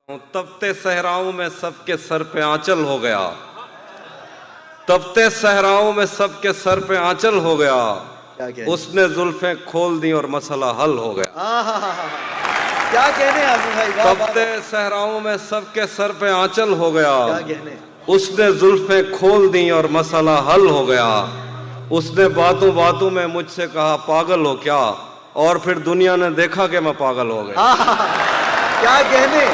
तपते सहराओं में सबके सर पे आंचल हो गया, तपते सहराओं में सबके सर पे आंचल हो गया, उसने जुल्फें खोल दी और मसला हल हो गया। क्या कहने आजू भाई, तपते सहराओं में सबके सर पे आंचल हो गया, उसने जुल्फें खोल दी और मसला हल हो गया। उसने बातों बातों में मुझसे कहा पागल हो क्या, और फिर दुनिया ने देखा कि मैं पागल हो गया। क्या कहने,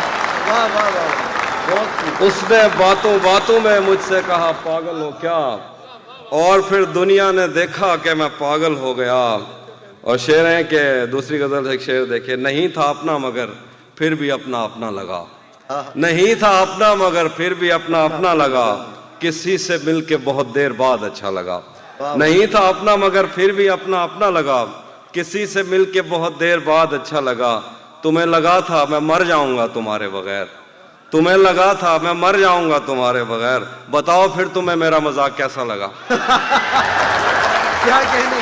वाह वाह वाह। उसने बातों बातों में मुझसे कहा पागल हो क्या, और फिर दुनिया ने देखा कि मैं पागल हो गया। और शेर है कि दूसरी गजल एक शेर देखिए, नहीं था अपना मगर फिर भी अपना अपना लगा, नहीं था अपना मगर फिर भी अपना अपना लगा, किसी से मिलके बहुत देर बाद अच्छा लगा। नहीं था अपना मगर फिर भी अपना अपना लगा, किसी से मिलके बहुत देर बाद अच्छा लगा। तुम्हें लगा था मैं मर जाऊंगा तुम्हारे बगैर, तुम्हें लगा था मैं मर जाऊंगा तुम्हारे बगैर, बताओ फिर तुम्हें मेरा मजाक कैसा लगा। क्या कहने,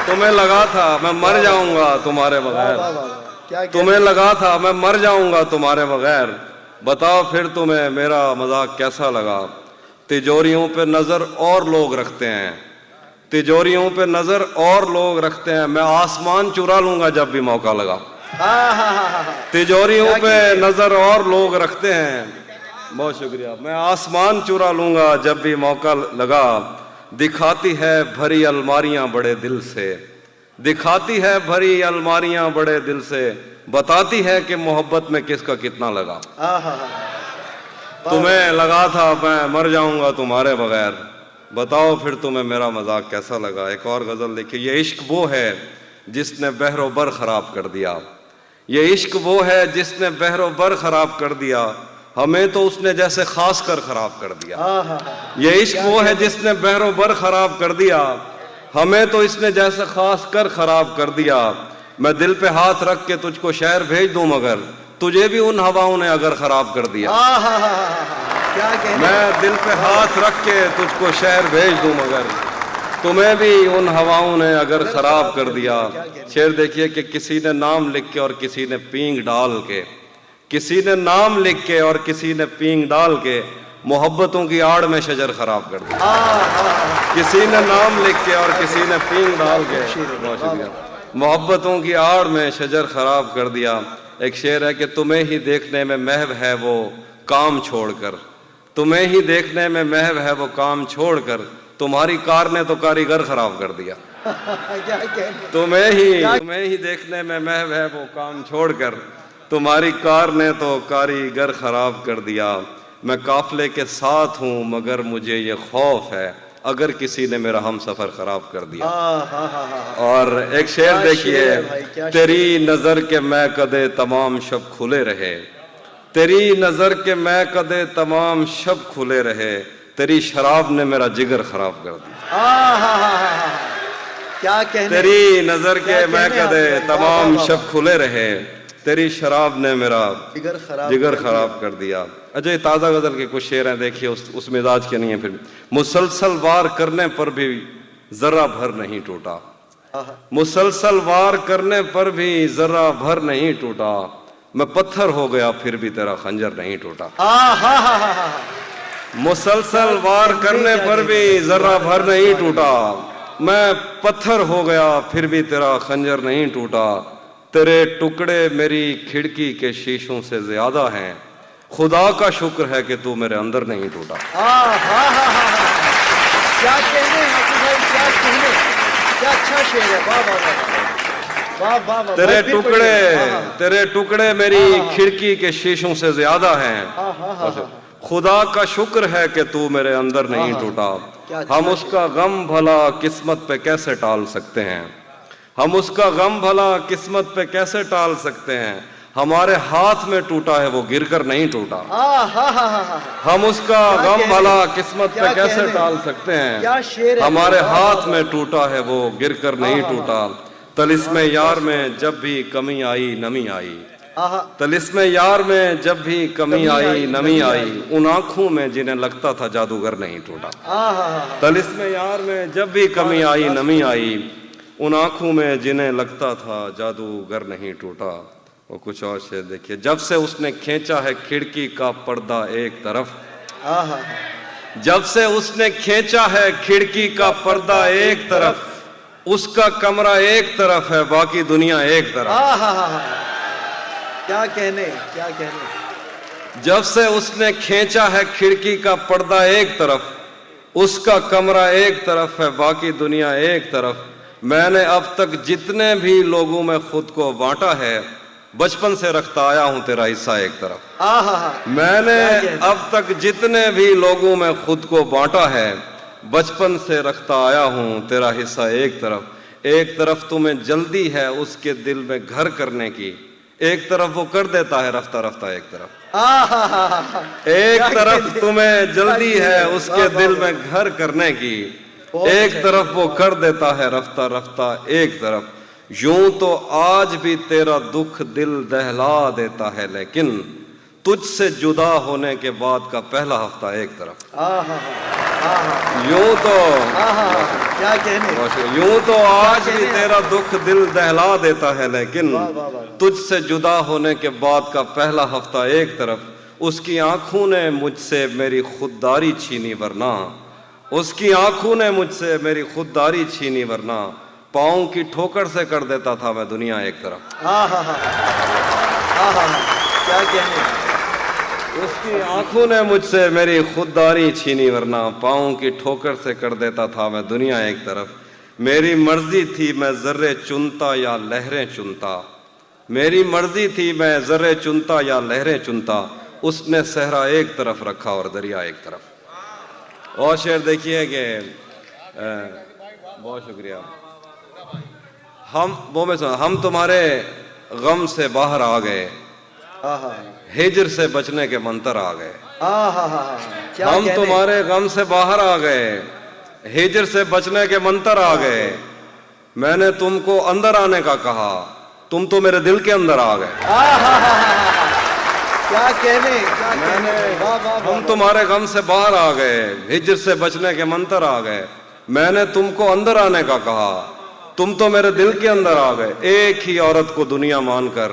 तुम्हें लगा था मैं मर जाऊंगा तुम्हारे बगैर, तुम्हें लगा था मैं मर जाऊंगा तुम्हारे बगैर, बताओ फिर तुम्हें मेरा मजाक कैसा लगा। तिजोरियों पे नजर और लोग रखते हैं, तिजोरियों पे नजर और लोग रखते हैं, मैं आसमान चुरा लूंगा जब भी मौका लगा। तिजोरियों पे नजर और लोग रखते हैं, बहुत शुक्रिया, मैं आसमान चुरा लूंगा जब भी मौका लगा। दिखाती है भरी अलमारियां बड़े दिल से, दिखाती है भरी अलमारियां बड़े दिल से, बताती है कि मोहब्बत में किसका कितना लगा। तुम्हें लगा था मैं मर जाऊंगा तुम्हारे बगैर, बताओ फिर तुम्हें मेरा मजाक कैसा लगा। एक और गजल देखिए, ये इश्क वो है जिसने बहरो बर खराब कर दिया, ये इश्क वो है जिसने बहरो बर खराब कर दिया, हमें तो उसने जैसे खास कर खराब कर दिया। ये इश्क वो है जिसने बहरो बर खराब कर दिया, हमें तो इसने जैसे खास कर खराब कर दिया। मैं दिल पे हाथ रख के तुझको शहर भेज दूं मगर तुझे भी उन हवाओं ने अगर खराब कर दिया। मैं दिल पे हाथ रख के तुझको शहर भेज दूं मगर तुम्हें भी उन हवाओं ने अगर खराब कर दिया। शेर देखिए कि किसी ने नाम लिख के और किसी ने पींग डाल के, किसी ने नाम लिख के और किसी ने पींग डाल के, मोहब्बतों की आड़ में शजर खराब कर दिया। किसी ने नाम लिख के और किसी ने पींग डाल के, मोहब्बतों की आड़ में शजर खराब कर दिया। एक शेर है कि तुम्हें ही देखने में महव है वो काम छोड़कर, तुम्हें ही देखने में महव है वो काम छोड़कर, तुम्हारी कार ने तो कारीगर खराब कर दिया। तुम्हें ही देखने में महव है वो काम छोड़कर, तुम्हारी कार ने तो कारीगर खराब कर दिया। मैं काफले के साथ हूँ मगर मुझे ये खौफ है अगर किसी ने मेरा हम सफर खराब कर दिया। और एक शेर देखिए, तेरी नजर के मैं कदे तमाम शब खुले रहे, तेरी नजर के मैं कदे तमाम शब खुले रहे, तेरी शराब ने मेरा जिगर खराब कर दिया। क्या कहने, तेरी नजर के मैं कदे तमाम शब खुले रहे, तेरी शराब ने मेरा जिगर खराब कर दिया। अजय ताजा गजल के कुछ शेर हैं देखिए, उस मिजाज के नहीं है। फिर मुसलसल वार करने पर भी जरा भर नहीं टूटा, मुसलसल वार करने पर भी जरा भर नहीं टूटा, मैं पत्थर हो गया फिर भी तेरा खंजर नहीं टूटा। मुसलसल वार करने पर भी जरा भर नहीं टूटा, मैं पत्थर हो गया फिर भी तेरा खंजर नहीं टूटा, तेरे टुकड़े मेरी खिड़की के शीशों से ज्यादा हैं, खुदा का शुक्र है कि तू मेरे अंदर नहीं टूटा। क्या कहने, क्या कहने, क्या अच्छा शेर है, वाह वाह वाह। तेरे टुकड़े मेरी खिड़की के शीशों से ज्यादा हैं, खुदा का शुक्र है कि तू मेरे अंदर नहीं टूटा। हम उसका गम भला किस्मत पे कैसे टाल सकते हैं, हम उसका गम भला किस्मत पे कैसे टाल सकते हैं, हमारे हाथ में टूटा है वो गिरकर नहीं टूटा। हम उसका गम भला किस्मत पे कैसे टाल सकते हैं, हमारे हाथ में टूटा है वो गिरकर नहीं टूटा। तलिस्मे यार में जब भी कमी आई नमी आई, तलिस्मे यार में जब भी कमी आई नमी आई, उन आंखों में जिन्हें लगता था जादूगर नहीं टूटा। तलिस्मे यार में जब भी कमी आई नमी आई, उन आंखों में जिन्हें लगता था जादूगर नहीं टूटा। और कुछ और शेर देखिए, जब से उसने खींचा है खिड़की का पर्दा एक तरफ, आहा, जब से उसने खींचा है खिड़की का पर्दा एक तरफ, उसका कमरा एक तरफ है बाकी दुनिया एक तरफ। आहा, क्या कहने, क्या कहने। जब से उसने खींचा है खिड़की का पर्दा एक तरफ, उसका कमरा एक तरफ है बाकी दुनिया एक तरफ। मैंने अब तक जितने भी लोगों में खुद को बांटा है, बचपन से रखता आया हूं तेरा हिस्सा एक तरफ। आहा, मैंने अब तक जितने भी लोगों में खुद को बांटा है, बचपन से रखता आया हूं तेरा हिस्सा एक तरफ। एक तरफ तुम्हें जल्दी है उसके दिल में घर करने की, एक तरफ वो कर देता है रफ्ता रफ्ता एक तरफ। आहा, एक तरफ तुम्हें जल्दी है उसके दिल में घर करने की, एक तरफ वो कर देता है रफ्ता रफ्ता एक तरफ। यूं तो आज भी तेरा दुख दिल दहला देता है, लेकिन तुझसे जुदा होने के बाद का पहला हफ्ता एक तरफ। आहा, यूं तो क्या कहने। यूं तो आज भी तेरा दुख दिल दहला देता है, लेकिन तुझसे जुदा होने के बाद का पहला हफ्ता एक तरफ। उसकी आंखों ने मुझसे मेरी खुददारी छीनी, वरना उसकी आंखों ने मुझसे मेरी खुददारी छीनी, वरना पाँव की ठोकर से कर देता था मैं दुनिया एक तरफ। आहा, क्या कहने। उसकी आंखों ने मुझसे मेरी खुददारी छीनी, वरना पाँव की ठोकर से कर देता था मैं दुनिया एक तरफ। मेरी मर्जी थी मैं जर्रे चुनता या लहरें चुनता, मेरी मर्जी थी मैं जर्रे चुनता या लहरें चुनता, उसने सहरा एक तरफ रखा और दरिया एक तरफ। और शेर देखिए कि बहुत शुक्रिया। हम तुम्हारे गम से बाहर आ गए, हिजर से बचने के मंतर आ गए। हम तुम्हारे गम से बाहर आ गए, हिजर से बचने के मंतर आ गए। मैंने तुमको अंदर आने का कहा, तुम तो मेरे दिल के अंदर आ गए। क्या कहने, हम तुम्हारे गम से बाहर आ गए, हिजर से बचने के मंतर आ गए। मैंने तुमको अंदर आने का कहा, तुम तो मेरे दिल के अंदर आ गए। एक ही औरत को दुनिया मानकर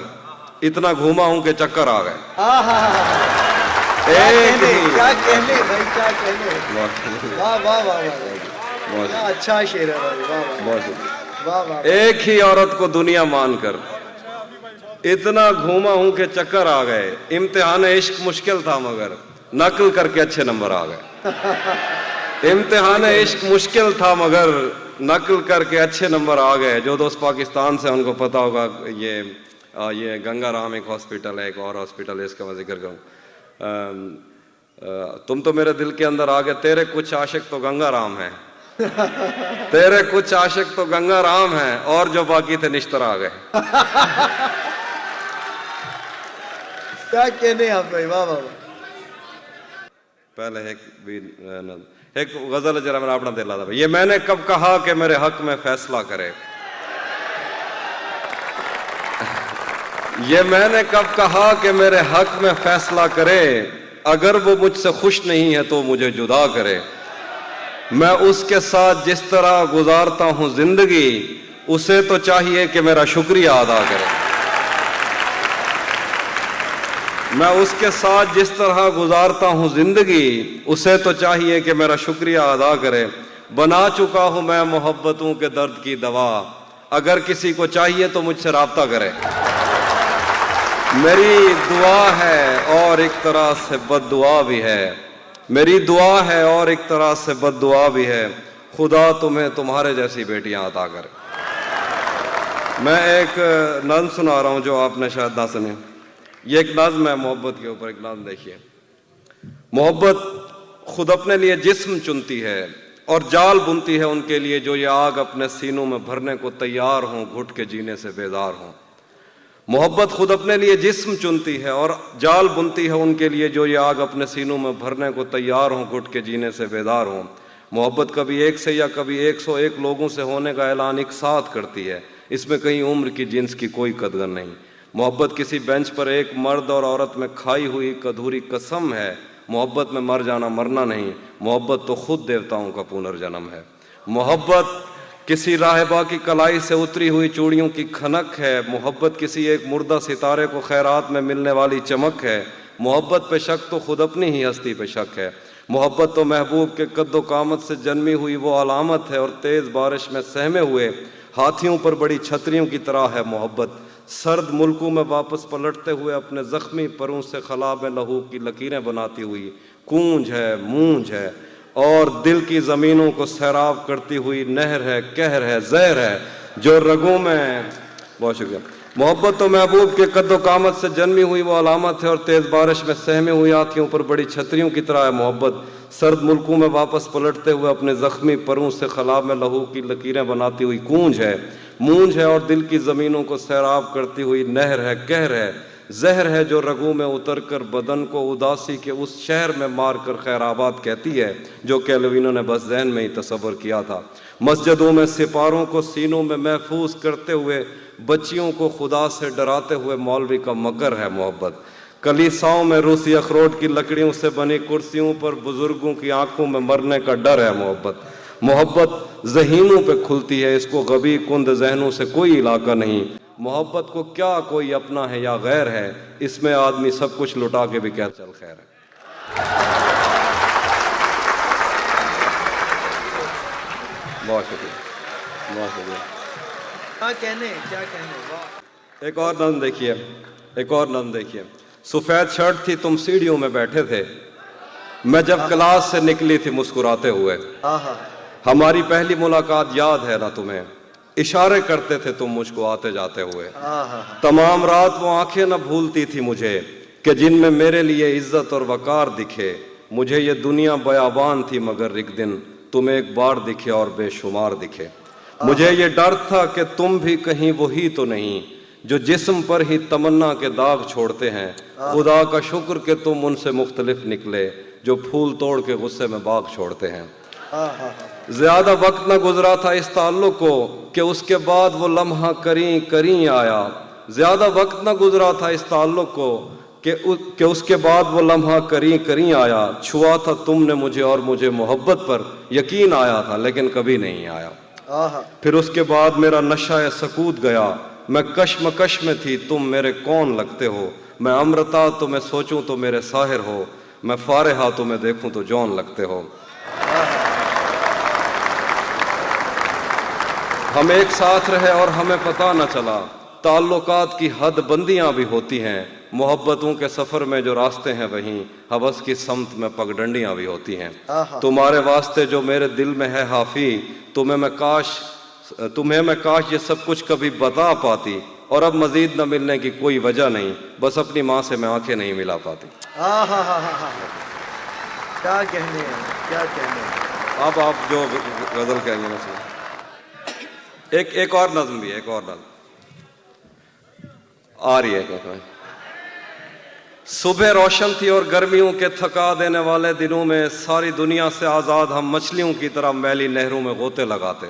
इतना घूमा हूं के चक्कर आ गए। एक ही, क्या कहने भाई, क्या कहने। वाह वाह वाह वाह, अच्छा शेर है भाई, वाह वाह। एक ही औरत को दुनिया मानकर इतना घूमा हूं के चक्कर आ गए। इम्तिहान इश्क मुश्किल था मगर नकल करके अच्छे नंबर आ गए। इम्तिहान इश्क मुश्किल था मगर नकल करके अच्छे नंबर आ गए। जो दोस्त पाकिस्तान से उनको पता होगा, ये गंगा राम एक हॉस्पिटल है, एक और हॉस्पिटल है, इसका मैं जिक्र करूँ। तुम तो मेरे दिल के अंदर आ गए, तेरे कुछ आशिक तो गंगा राम हैं, तेरे कुछ आशिक तो गंगा राम हैं, और जो बाकी थे निश्तर आ गए। क्या कहने आप भाई, वाह वाह। पहले एक गजल जरा मैंने अपना दिला था, ये मैंने कब कहा कि मेरे हक में फैसला करे, ये मैंने कब कहा कि मेरे हक में फैसला करे। अगर वो मुझसे खुश नहीं है तो मुझे जुदा करे। मैं उसके साथ जिस तरह गुजारता हूं जिंदगी, उसे तो चाहिए कि मेरा शुक्रिया अदा करे। मैं उसके साथ जिस तरह गुजारता हूं जिंदगी, उसे तो चाहिए कि मेरा शुक्रिया अदा करे। बना चुका हूं मैं मोहब्बतों के दर्द की दवा, अगर किसी को चाहिए तो मुझसे राब्ता करे। मेरी दुआ है और एक तरह से बद्दुआ भी है, मेरी दुआ है और एक तरह से बद्दुआ भी है। खुदा तुम्हें तुम्हारे जैसी बेटियां अता करे। मैं एक नज़्म सुना रहा हूं जो आपने शायद ना सुनी। ये एक नज़्म है मोहब्बत के ऊपर, एक नज़्म देखिए। मोहब्बत खुद अपने लिए जिस्म चुनती है और जाल बुनती है उनके लिए जो ये आग अपने सीनों में भरने को तैयार हों, घुट के जीने से बेदार हों। मोहब्बत खुद अपने लिए जिस्म चुनती है और जाल बुनती है उनके लिए जो ये आग अपने सीनों में भरने को तैयार हों, घुट के जीने से बेदार हों। मोहब्बत कभी एक से या कभी 101 लोगों से होने का ऐलान एक साथ करती है, इसमें कहीं उम्र की जिन्स की कोई कदर नहीं। मोहब्बत किसी बेंच पर एक मर्द और औरत में खाई हुई एक अधूरी कसम है। मोहब्बत में मर जाना मरना नहीं, मोहब्बत तो खुद देवताओं का पुनर्जन्म है। मोहब्बत किसी राहिबा की कलाई से उतरी हुई चूड़ियों की खनक है। मोहब्बत किसी एक मुर्दा सितारे को खैरात में मिलने वाली चमक है। मोहब्बत पे शक तो खुद अपनी ही हस्ती पे शक है। मोहब्बत तो महबूब के कद्दो कामत से जन्मी हुई वो अलामत है, और तेज़ बारिश में सहमे हुए हाथियों पर बड़ी छतरियों की तरह है मोहब्बत। सर्द मुल्कों में वापस पलटते हुए अपने ज़ख्मी परों से खला में लहू की लकीरें बनाती हुई कूंज है, मूंज है, और दिल की ज़मीनों को सैराब करती हुई नहर है, कहर है, जहर है जो रगों में। बहुत शुक्रिया। मोहब्बत तो महबूब के कद्दो कामत से जन्मी हुई वो अलामत है, और तेज़ बारिश में सहमे हुई हाथियों पर बड़ी छतरियों की तरह है मोहब्बत। सर्द मुल्कों में वापस पलटते हुए अपने ज़ख्मी परों से खला में लहू की लकीरें बनाती हुई कूंज है, मूंज है, और दिल की ज़मीनों को सैराब करती हुई नहर है, कहर है, जहर है जो रगों में उतर कर बदन को उदासी के उस शहर में मार कर खैराबाद कहती है जो कैलविनो ने बस जहन में ही तसव्वुर किया था। मस्जिदों में सिपारों को सीनों में महफूज करते हुए बच्चियों को खुदा से डराते हुए मौलवी का मकर है मोहब्बत। कलीसाओं में रूसी अखरोट की लकड़ियों से बनी कुर्सियों पर बुजुर्गों की आंखों में मरने का डर है मोहब्बत। मोहब्बत ज़हीनों पे खुलती है, इसको गबी कुंद जहनों से कोई इलाका नहीं। मोहब्बत को क्या कोई अपना है या गैर है, इसमें आदमी सब कुछ लुटा के भी कह चल खैर है। बहुत शुक्रिया, बहुत शुक्रिया। क्या कहने वाह। एक और नज़्म देखिए, एक और नज़्म देखिए। सफ़ेद शर्ट थी, तुम सीढ़ियों में बैठे थे, मैं जब क्लास से निकली थी मुस्कुराते हुए। हमारी पहली मुलाकात याद है ना तुम्हें, इशारे करते थे तुम मुझको आते जाते हुए। तमाम रात वो आंखें न भूलती थी मुझे कि जिनमें मेरे लिए इज्जत और वकार दिखे। मुझे ये दुनिया बयाबान थी मगर एक दिन तुम एक बार दिखे और बेशुमार दिखे। मुझे ये डर था कि तुम भी कहीं वही तो नहीं जो जिस्म पर ही तमन्ना के दाग छोड़ते हैं। खुदा का शुक्र कि तुम उनसे मुख्तलिफ निकले जो फूल तोड़ के गुस्से में बाग छोड़ते हैं। ज्यादा वक्त न गुजरा था इस ताल्लुक को कि उसके बाद वो लम्हा करीं करीं आया। ज्यादा वक्त न गुजरा था इस ताल्लुक को कि उसके बाद वो लम्हा करीं करीं आया। छुआ था तुमने मुझे और मुझे मोहब्बत पर यकीन आया था, लेकिन कभी नहीं आया। फिर उसके बाद मेरा नशा सकूत गया, मैं कश्मकश में थी, तुम मेरे कौन लगते हो। मैं अमृता तो मैं सोचूं तो मेरे साहिर हो, मैं फारिहा तो मैं देखूं तो जौन लगते हो। हम एक साथ रहे और हमें पता न चला, ताल्लुकात की हद बंदियां भी होती हैं। मोहब्बतों के सफ़र में जो रास्ते हैं वहीं हवस की समत में पगडंडियां भी होती हैं। तुम्हारे वास्ते जो मेरे दिल में है हाफी, तुम्हें मैं काश ये सब कुछ कभी बता पाती। और अब मजीद न मिलने की कोई वजह नहीं, बस अपनी माँ से मैं आंखें नहीं मिला पाती। क्या कहने हैं, क्या कहने हैं। अब आप जो गजल कहेंगे ना सुनो। एक और नज़्म भी है, एक और नज़्म आ रही है। सुबह रोशन थी और गर्मियों के थका देने वाले दिनों में सारी दुनिया से आज़ाद हम मछलियों की तरह मैली नहरों में गोते लगाते,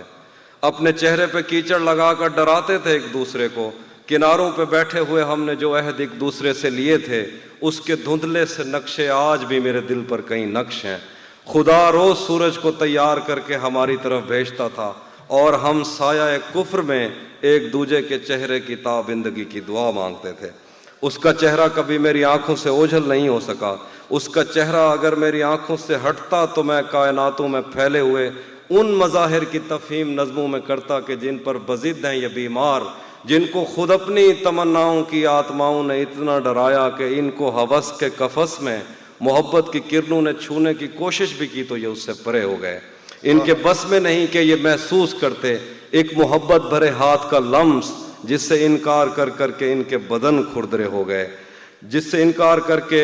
अपने चेहरे पे कीचड़ लगाकर डराते थे एक दूसरे को। किनारों पे बैठे हुए हमने जो अहद एक दूसरे से लिए थे, उसके धुंधले से नक्शे आज भी मेरे दिल पर कई नक्श हैं। खुदा रोज सूरज को तैयार करके हमारी तरफ भेजता था और हम साया कुफ्र में एक दूजे के चेहरे की ताबिंदगी की दुआ मांगते थे। उसका चेहरा कभी मेरी आंखों से ओझल नहीं हो सका। उसका चेहरा अगर मेरी आंखों से हटता तो मैं कायनातों में फैले हुए उन मज़ाहिर की तफहीम नज़मों में करता कि जिन पर बज़िद हैं ये बीमार, जिनको खुद अपनी तमन्नाओं की आत्माओं ने इतना डराया कि इनको हवस के कफस में मोहब्बत की किरणों ने छूने की कोशिश भी की तो ये उससे परे हो गए। इनके बस में नहीं कि ये महसूस करते एक मोहब्बत भरे हाथ का लम्स, जिससे इनकार कर करके इनके बदन खुरदरे हो गए, जिससे इनकार करके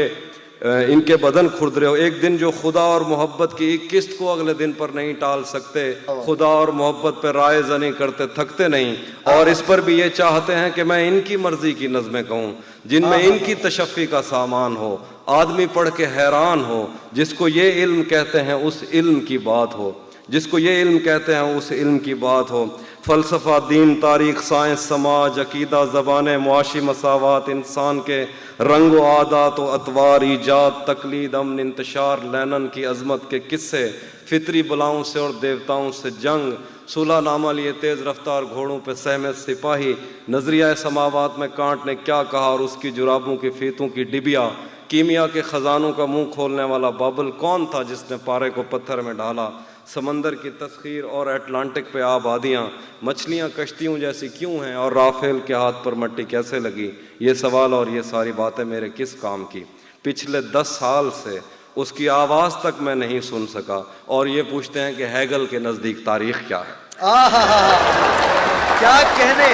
इनके बदन खुरदरे हो। एक दिन जो खुदा और मोहब्बत की एक किस्त को अगले दिन पर नहीं टाल सकते, खुदा और मोहब्बत पर राय जनी करते थकते नहीं, और इस पर भी ये चाहते हैं कि मैं इनकी मर्जी की नज़में कहूँ जिनमें इनकी तशफ़ी का सामान हो, आदमी पढ़ के हैरान हो, जिसको ये इल्म कहते हैं उस इल्म की बात हो, जिसको ये इल्म कहते हैं उस इल्म की बात हो। फ़लसफ़ा, दीन, तारीख़, साइंस, समाज, अकीदा, ज़बानें, मुआशी मसावात, इंसान के रंग व आदात व अतवार, ईजाद, तकलीद, अमन, इंतशार, लैनन की अज़मत के किस्से, फितरी बलाओं से और देवताओं से जंग, सुलह नामा लिए तेज रफ्तार घोड़ों पे सहमे सिपाही, नजरिया समावात में कांट ने क्या कहा और उसकी जुराबों की फीतों की डिबिया, कीमिया के खजानों का मुंह खोलने वाला बाबल कौन था जिसने पारे को पत्थर में डाला, समंदर की तस्खीर और अटलांटिक पे आबादियाँ, मछलियाँ कश्तियों जैसी क्यों हैं और राफेल के हाथ पर मट्टी कैसे लगी। ये सवाल और ये सारी बातें मेरे किस काम की। पिछले 10 साल से उसकी आवाज़ तक मैं नहीं सुन सका और ये पूछते हैं कि हैगल के नज़दीक तारीख क्या है। क्या कहने,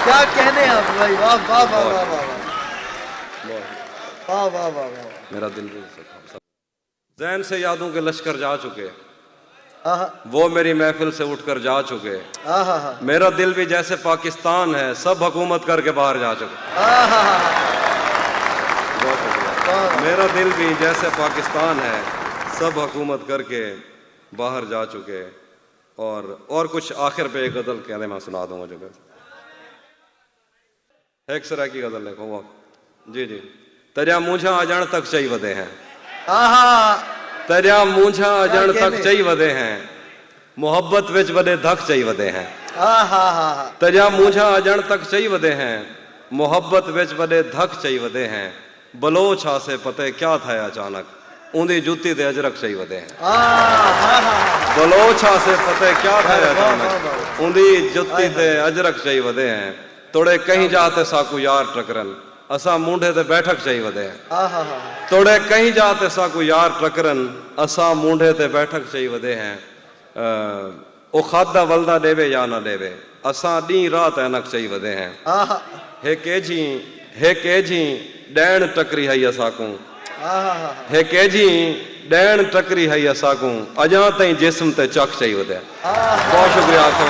क्या कहने आप भाई, वाह वाह वाह वाह वाह वाह वाह वाह वाह। मेरा दिल भी ज़हन से यादों के लश्कर जा चुके, वो मेरी महफिल से उठकर जा चुके। मेरा दिल भी जैसे पाकिस्तान है, सब हुकूमत करके बाहर जा चुके। मेरा दिल भी जैसे पाकिस्तान है, सब हुकूमत करके बाहर जा चुके। और कुछ आखिर पे एक गज़ल कहने मैं सुना दूंगा जो एक सरा की गज़ल है वो। जी जी। तेरा मूंझा अजण तक चई वधे हैं, तेरा मूंझा अजण तक चई वधे हैं, मोहब्बत विच वडे धक चई वधे हैं। तेरा मूंझा अजण तक चई वधे हैं, मोहब्बत विच वडे धक चई वधे हैं, बलोच हासे पते क्या था अचानक, ऊंधी जूती ते अजरक चई वधे हैं। बलोच हासे पते क्या था अचानक, ऊंधी जूती ते अजरक चई वधे हैं, तोड़े कहीं जाते साकू यार टकरन, असा मूंढे ते बैठक चई वधे हैं। तोड़े कहीं जाते साकू यार टकरन, असा मूंढे ते बैठक चई वधे हैं। ओ खादा वलदा देवे या ना देवे, असा डी रात ऐनक चई वधे हैं। हे केजी डैण टकरी हई असाकू, हे केजी डैण टकरी हई असाकू, अजा ताईं जिस्म ते चक चई वधे। बहुत शुक्रिया।